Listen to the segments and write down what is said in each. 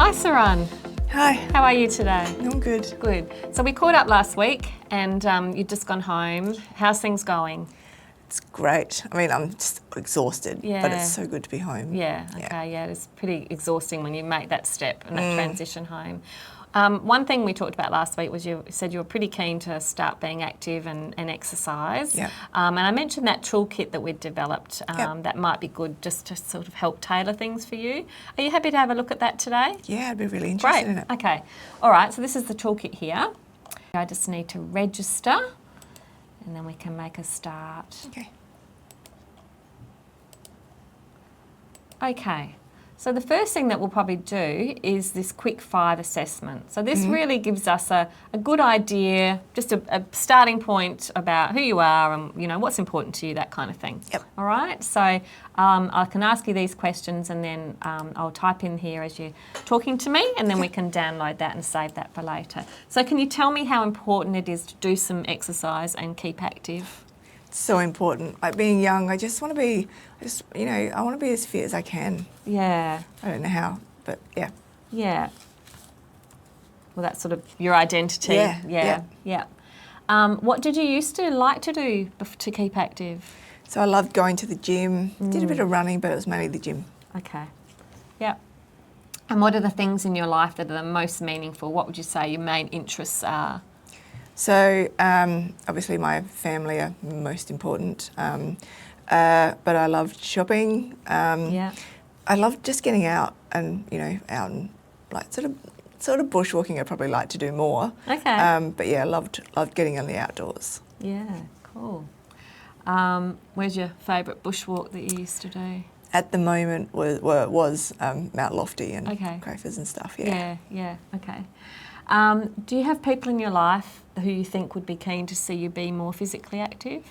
Hi Saran, Hi, how are you today? I'm good. Good. So we caught up last week and you'd just gone home. How's things going? It's great. I mean, I'm just exhausted, but Yeah. it's so good to be home. Yeah, okay, yeah, it's pretty exhausting when you make that step and that transition home. One thing we talked about last week was you said you were pretty keen to start being active and exercise. Yeah. And I mentioned that toolkit that we'd developed Yep. that might be good just to sort of help tailor things for you. Are you happy to have a look at that today? Yeah, I'd be really interested Great, in it. okay. All right, so this is the toolkit here. I just need to register and then we can make a start. Okay. Okay, so the first thing that we'll probably do is this quick 5 assessment. So this really gives us a good idea, just a starting point about who you are and you know what's important to you, that kind of thing. Yep. All right, so I can ask you these questions and then I'll type in here as you're talking to me and then we can download that and save that for later. So can you tell me how important it is to do some exercise and keep active? It's so important. Like being young, I just want to be, I want to be as fit as I can. Yeah. I don't know how, but yeah. Yeah. Well, that's sort of your identity. Yeah. What did you used to like to do to keep active? So I loved going to the gym. Did a bit of running, but it was mainly the gym. Okay. Yeah. And what are the things in your life that are the most meaningful? What would you say your main interests are? So obviously my family are most important, but I loved shopping. Yeah. I loved just getting out and out and like sort of bushwalking. I'd probably like to do more. Okay. But yeah, I loved getting in the outdoors. Yeah. Cool. Where's your favourite bushwalk that you used to do? At the moment was Mount Lofty and Okay. Crafers and stuff. Yeah. Okay. Do you have people in your life who you think would be keen to see you be more physically active?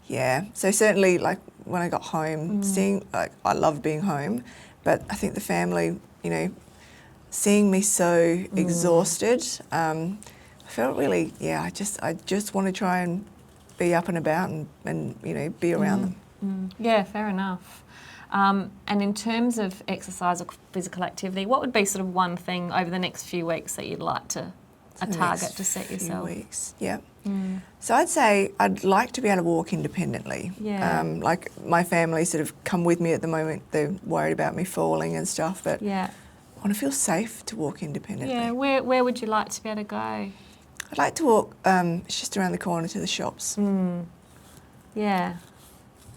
Yeah. So certainly, like when I got home, I loved being home, but I think the family, seeing me so exhausted, I felt really, I just want to try and be up and about and be around them. Yeah, fair enough. And in terms of exercise or physical activity, what would be sort of one thing over the next few weeks that you'd like to, a The target next to set few yourself? weeks, yeah. So I'd say I'd like to be able to walk independently. Yeah. Like my family sort of come with me at the moment. They're worried about me falling and stuff, but Yeah. I want to feel safe to walk independently. Yeah, where would you like to be able to go? I'd like to walk just around the corner to the shops. Yeah.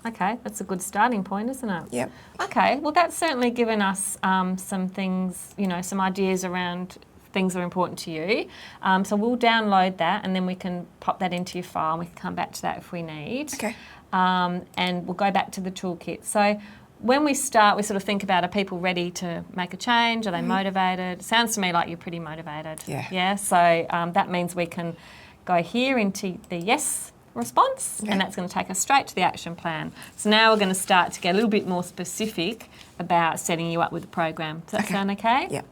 Okay, that's a good starting point, isn't it? Yep. Okay, well that's certainly given us some things, some ideas around things that are important to you. So we'll download that and then we can pop that into your file and we can come back to that if we need. Okay. And we'll go back to the toolkit. So when we start, we sort of think about, are people ready to make a change? Are they motivated? It sounds to me like you're pretty motivated. Yeah. Yeah, so that means we can go here into the yes response and that's going to take us straight to the action plan. So now we're going to start to get a little bit more specific about setting you up with the program. Does that sound okay? Yeah.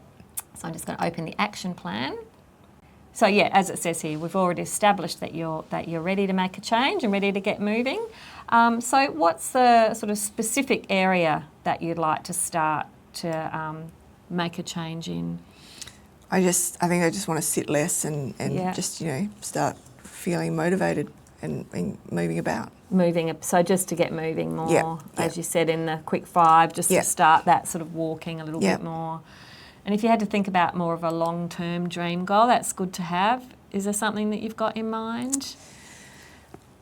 So I'm just going to open the action plan. So yeah, as it says here, we've already established that you're ready to make a change and ready to get moving. So what's the sort of specific area that you'd like to start to make a change in? I think I just want to sit less and just start feeling motivated and moving about. So just to get moving more, as you said in the quick 5, just to start that sort of walking a little bit more. And if you had to think about more of a long-term dream goal, that's good to have. Is there something that you've got in mind?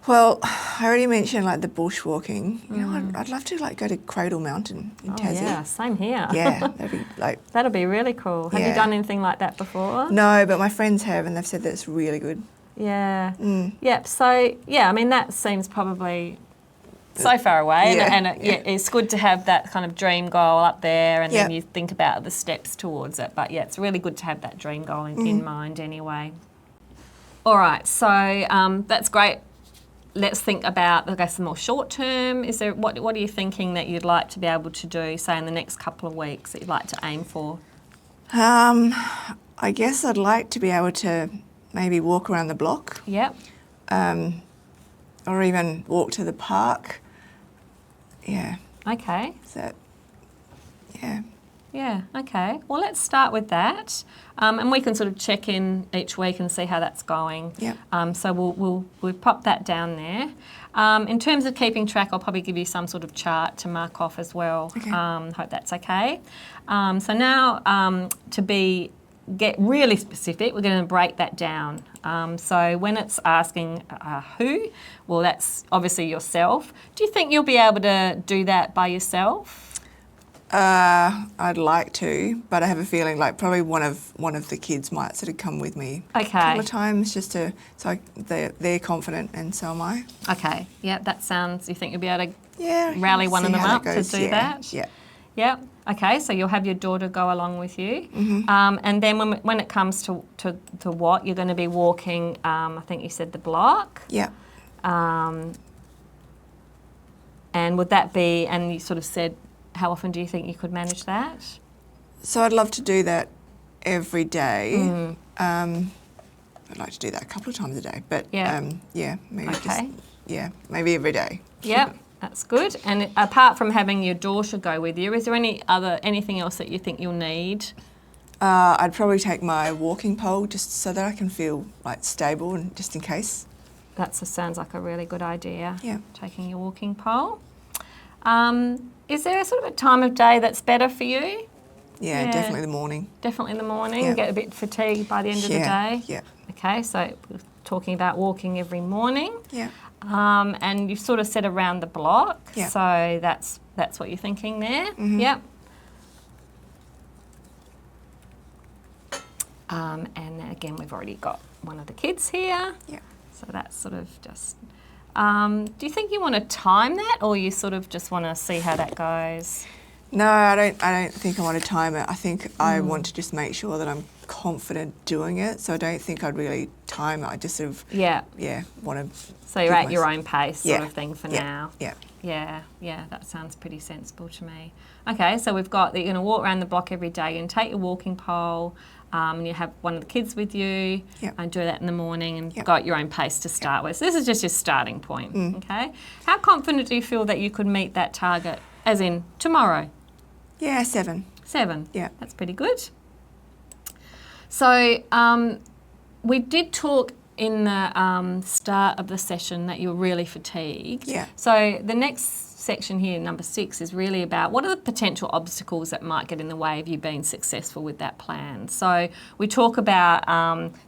Well, I already mentioned like the bushwalking. I'd love to like go to Cradle Mountain in Tassie. Yeah, same here. Yeah, that'd be like. That'd be really cool. Have you done anything like that before? No, but my friends have, and they've said that it's really good. Yeah. Yep. So I mean that seems probably so far away, and it's good to have that kind of dream goal up there, and then you think about the steps towards it. But it's really good to have that dream goal in mind anyway. All right. So that's great. Let's think about, I guess, the more short term. Is there what are you thinking that you'd like to be able to do, say, in the next couple of weeks that you'd like to aim for? I guess I'd like to be able to maybe walk around the block. Yep. Or even walk to the park. Yeah. Okay. So, yeah. Yeah, okay. Well, let's start with that. And we can sort of check in each week and see how that's going. Yep. So we'll pop that down there. In terms of keeping track, I'll probably give you some sort of chart to mark off as well. Okay. Hope that's okay. So now to get really specific, we're going to break that down. So when it's asking who, well, that's obviously yourself. Do you think you'll be able to do that by yourself? I'd like to, but I have a feeling like probably one of the kids might sort of come with me a couple of times just to, so they're confident and so am I. Okay, yeah, that sounds, you think you'll be able to rally one of them up to do that? Yeah. Yeah. Okay, so you'll have your daughter go along with you. Mm-hmm. And then when it comes to what, you're going to be walking, I think you said the block. Yeah. And would that be, and you sort of said, how often do you think you could manage that? So I'd love to do that every day. I'd like to do that a couple of times a day, but maybe every day. Yep, that's good. And apart from having your daughter go with you, is there anything else that you think you'll need? I'd probably take my walking pole just so that I can feel like stable and just in case. That sounds like a really good idea. Yeah. Taking your walking pole. Is there a sort of a time of day that's better for you? Yeah, definitely the morning. Definitely the morning. Yeah. Get a bit fatigued by the end of the day. Yeah. Okay, so we're talking about walking every morning. Yeah. And you've sort of said around the block. Yeah. So that's what you're thinking there. Mm-hmm. Yep. And again, we've already got one of the kids here. Yeah. So that's sort of just. Do you think you want to time that, or you sort of just want to see how that goes? No, I don't think I want to time it. I think I want to just make sure that I'm confident doing it. So I don't think I'd really time it. I just sort of want to. So you're at your own pace, sort of thing for now. Yeah. Yeah. That sounds pretty sensible to me. Okay, so we've got that you're going to walk around the block every day. You're going to take your walking pole. And you have one of the kids with you and do that in the morning and go at your own pace to start with. So this is just your starting point, okay? How confident do you feel that you could meet that target, as in tomorrow? Yeah, 7. 7? Yeah. That's pretty good. So we did talk in the start of the session that you're really fatigued. Yeah. So the next section here, number 6, is really about what are the potential obstacles that might get in the way of you being successful with that plan. So we talk about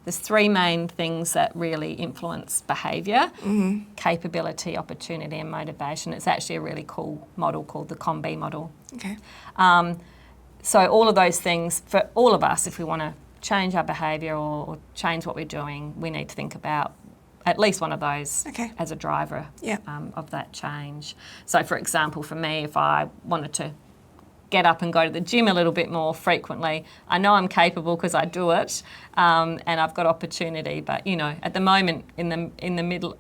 there's 3 main things that really influence behaviour: capability, opportunity and motivation. It's actually a really cool model called the COM-B model. Okay. So all of those things, for all of us, if we want to change our behaviour or change what we're doing, we need to think about at least one of those as a driver of that change. So, for example, for me, if I wanted to get up and go to the gym a little bit more frequently, I know I'm capable because I do it, and I've got opportunity. But at the moment, in the middle,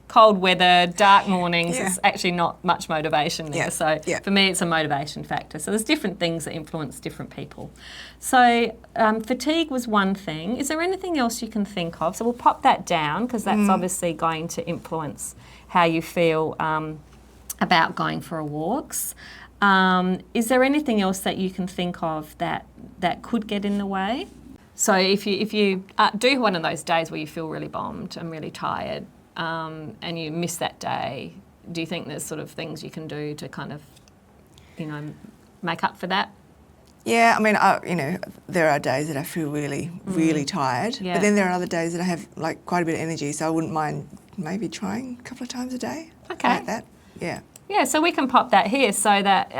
cold weather, dark mornings, it's actually not much motivation there. So for me, it's a motivation factor. So there's different things that influence different people. So fatigue was one thing. Is there anything else you can think of? So we'll pop that down because that's obviously going to influence how you feel about going for walks. Is there anything else that you can think of that could get in the way? So if you do one of those days where you feel really bombed and really tired, and you miss that day, do you think there's sort of things you can do to kind of, make up for that? Yeah, I mean, there are days that I feel really, really tired, but then there are other days that I have like quite a bit of energy, so I wouldn't mind maybe trying a couple of times a day. Okay. Like that. Yeah. Yeah, so we can pop that here so that,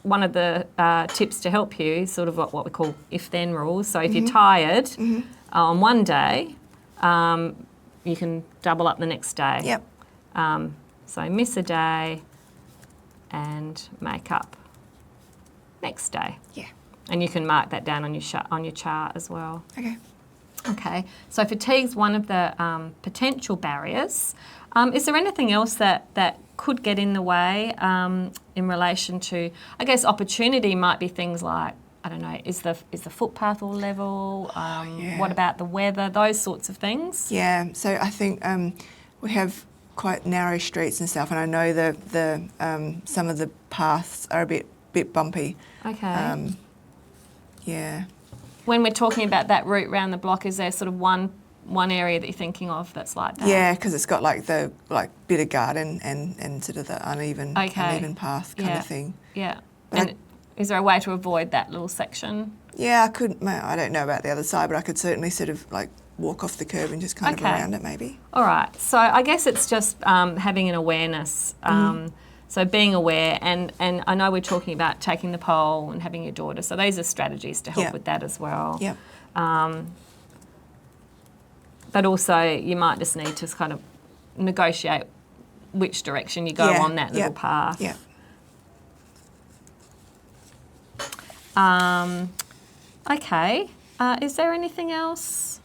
one of the tips to help you is sort of what we call if-then rules. So if you're tired on one day, you can double up the next day. Yep. So miss a day and make up next day. Yeah. And you can mark that down on your chart as well. Okay. Okay, so fatigue's one of the potential barriers. Is there anything else that could get in the way in relation to, I guess, opportunity might be things like, I don't know, is the footpath all level? What about the weather? Those sorts of things. Yeah, so I think we have quite narrow streets and stuff, and I know the some of the paths are a bit bit bumpy. Okay. Yeah. When we're talking about that route around the block, is there sort of one area that you're thinking of that's like that? Yeah, because it's got like the bit of garden and sort of the uneven path kind of thing. Yeah. But And is there a way to avoid that little section? Yeah, I don't know about the other side, but I could certainly sort of like walk off the curb and just kind of around it maybe. All right. So I guess it's just having an awareness. So being aware, and I know we're talking about taking the pole and having your daughter. So these are strategies to help with that as well. Yeah. But also you might just need to kind of negotiate which direction you go on that little path. Yeah. Okay. Is there anything else?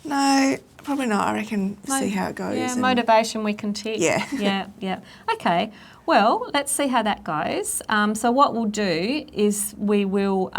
No, probably not. I reckon see how it goes. Yeah, motivation we can tick. Yeah. Yeah. Okay. Well, let's see how that goes. So what we'll do is we will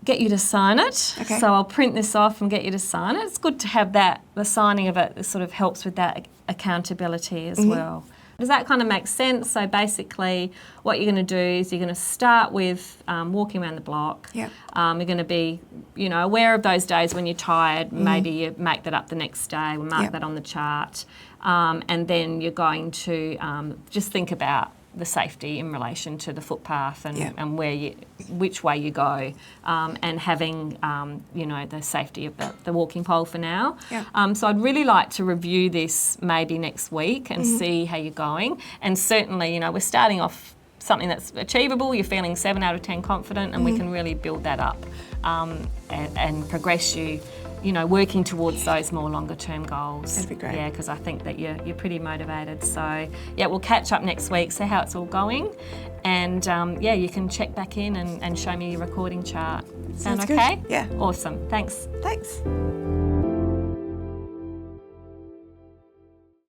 get you to sign it. Okay. So I'll print this off and get you to sign it. It's good to have that, the signing of it sort of helps with that accountability as well. Does that kind of make sense? So basically what you're going to do is you're going to start with walking around the block. Yeah. You're going to be, aware of those days when you're tired. Maybe you make that up the next day. We'll mark that on the chart. And then you're going to just think about the safety in relation to the footpath and which way you go, and having the safety of the walking pole for now. Yeah. So I'd really like to review this maybe next week and see how you're going. And certainly, we're starting off something that's achievable. You're feeling 7 out of 10 confident, and we can really build that up and progress you. Working towards those more longer term goals. That'd be great. Yeah, because I think that you're pretty motivated. So, yeah, we'll catch up next week, see how it's all going. And, you can check back in and show me your recording chart. Sound Sounds okay? good. Yeah. Awesome. Thanks. Thanks.